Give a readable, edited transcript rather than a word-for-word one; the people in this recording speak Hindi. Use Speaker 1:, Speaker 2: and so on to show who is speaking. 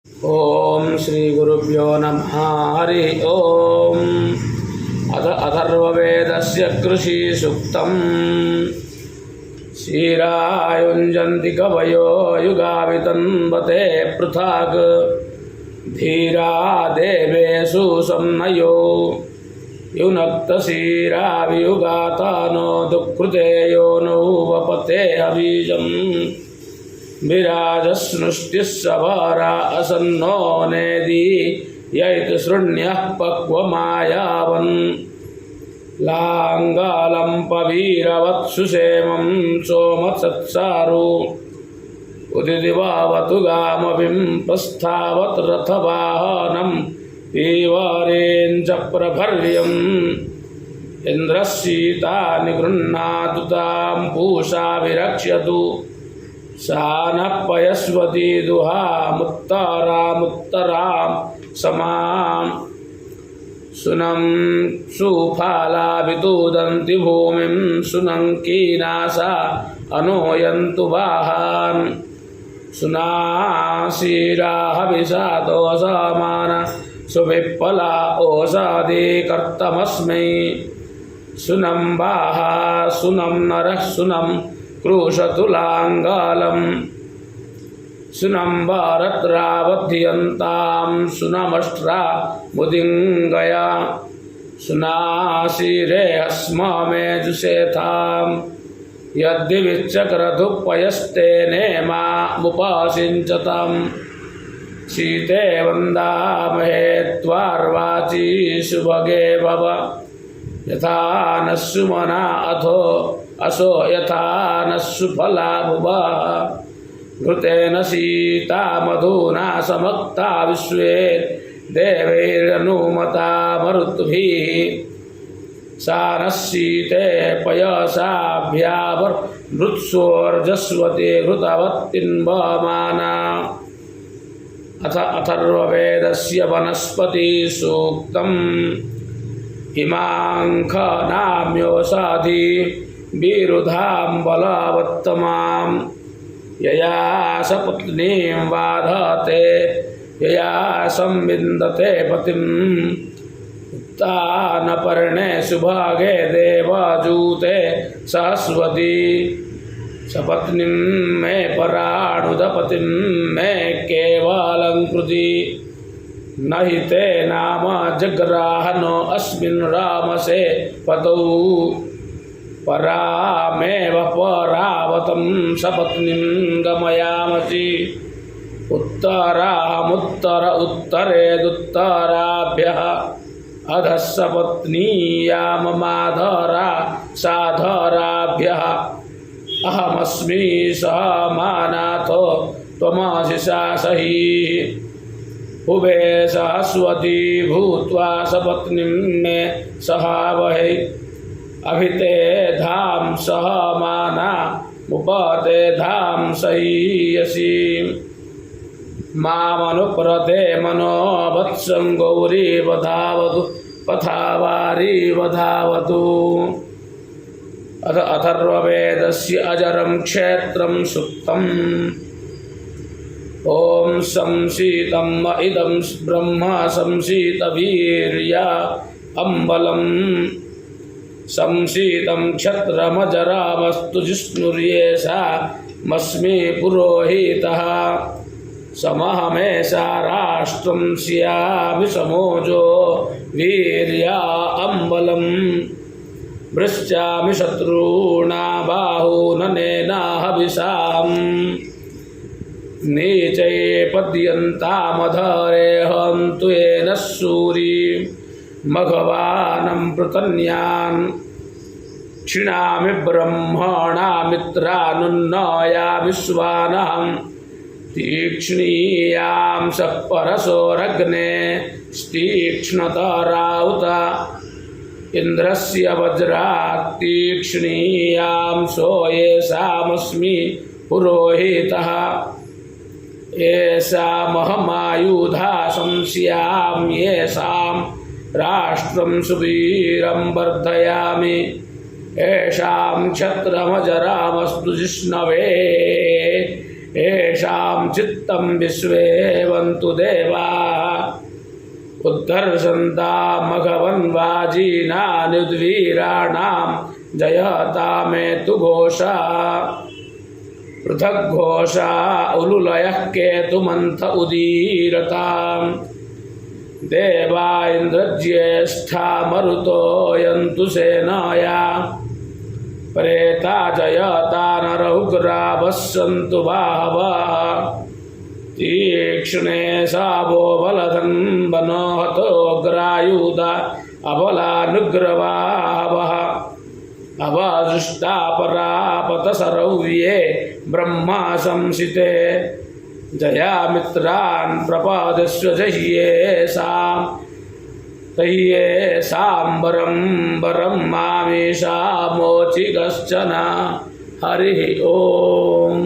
Speaker 1: ओम श्री गुरुभ्यो नमः। हरि ओम। अथर्ववेदस्य कृषि सूक्तम्। क्षीरायुञ्जन्ति कवयो युगावितन्वते पृथक्। धीरा देवेषु सम्नयो युनक्तक्षीरावियुगातानो दुःकृते यो नो वपते अबीजम्। विराजस्नुष्टिस्सवरा असन्नो नेदि यैत शृण्यः पक्वमायावन्। लाङ्गालं पवीरवत्सुषेमं सोमसत्सारु उदिदिवावतु गामभिं प्रस्थावत् रथवाहनं पीवरेञ्च प्रभर्यम्। इन्द्रस्सीता निगृह्णातु तां पूषा विरक्ष्यतु। सा नः पयस्वती दुहामुत्तरामुत्तरां समाम्। सुनं सुफालाभितुदन्ति भूमिं सुनङ्कीनासा अनोयन्तु वाहान्। सुनासीराः विषादोऽसमाना सुविप्पला ओषधि कर्तमस्मै। सुनं वाहा सुनं नरः सुनं क्रूशतुलाङ्गालं। सुनं वारत्रावध्यन्तां सुनमष्ट्रा मुदिङ्गया। सुनाशिरे अस्मा मे जुषेथां यद्दिविच्चक्रधुपयस्तेनेमामुपसिञ्चताम्। शीते वन्दामहे त्वार्वाची सुभगे भव। यथा नः सुमना अथो असो यथा नः सुफला भुवा। घृतेन सीता मधुना समक्ता विश्वे देवैरनुमता मरुद्भिः। सा नः शीते पयसाभ्यावृत्सोर्जस्वती घृतवत्तिन्वमाना। अथ अथर्ववेदस्य वनस्पतिसूक्तम्। हिमाङ्खनाम्योषधि विरुधां बलवत्तमां। यया सपत्नीं बाधते यया संविन्दते पतिम्। उत्तानपर्णे सुभागे देवजूते सहस्वती। सपत्नीं मे पराणुदपतिं मे केवलङ्कृति। न हि ते नाम जग्राहनो अस्मिन् रामसे पतौ। परामेव परावतं सपत्नीं गमयामसि। उत्तरामुत्तर उत्तरेदुत्तराभ्यः अधः सपत्नीयाममाधरा साधराभ्यः। अहमस्मि समानाथो त्वमसि शासहिः। उभे सहस्वती भूत्वा सपत्नीं मे सहावहै। अभिते धाम सहमाना मुपते धाम सहीयसी। मामनुप्रते मनो वत्सं गौरी वधावतु पथावारी वधावतु। अथ अथर्ववेदस्य अजरं क्षेत्रं सुक्तम्। ओम संशीतं इदं ब्रह्म संशीतवीर्या अम्बलम्। संशीतं क्षत्रमजरामस्तु जिष्णुर्येषा मस्मि पुरोहितः। समहमेषा राष्ट्रं स्यामि समोजो वीर्या अम्बलम्। वृश्चामि शत्रूणा बाहूननेना हविषाम्। नीचे पद्यन्तामधरे हन्तु येन सूरी मघवानं पृतन्यान्। क्षिणामि ब्रह्मणा मित्रानुन्नयामि स्वानहं। तीक्ष्णीयां सपरसोरग्ने तीक्ष्णतराउत। इन्द्रस्य वज्रात् तीक्ष्णीयां सो येषामस्मि पुरोहितः। येषामहमायुधा संस्यां येषां राष्ट्रं सुवीरं वर्धयामि। येषां क्षत्रमजरामस्तु जिष्णवे येषां चित्तं विश्वे वन्तु देवाः उद्धर्षन्तामघवन्वाजीनानुद्वीराणां जयतामेतु घोषा पृथग्घोषा उलुलयः केतुमन्त उदीरताम् देवा इन्द्रज्येष्ठा मरुतो यन्तु सेनाया प्रेता जयता नरउग्रा वस्सन्तु बाहवः तीक्ष्णे सावो बलधन्वनो हतोग्रायुधा अबलानुग्रवावः अवदृष्टा परापतसरव्ये ब्रह्मा संसिते जयामित्रान् प्रपादस्व तह्ये वरं वरं मामेषामोचि कश्चन हरिः ओम्।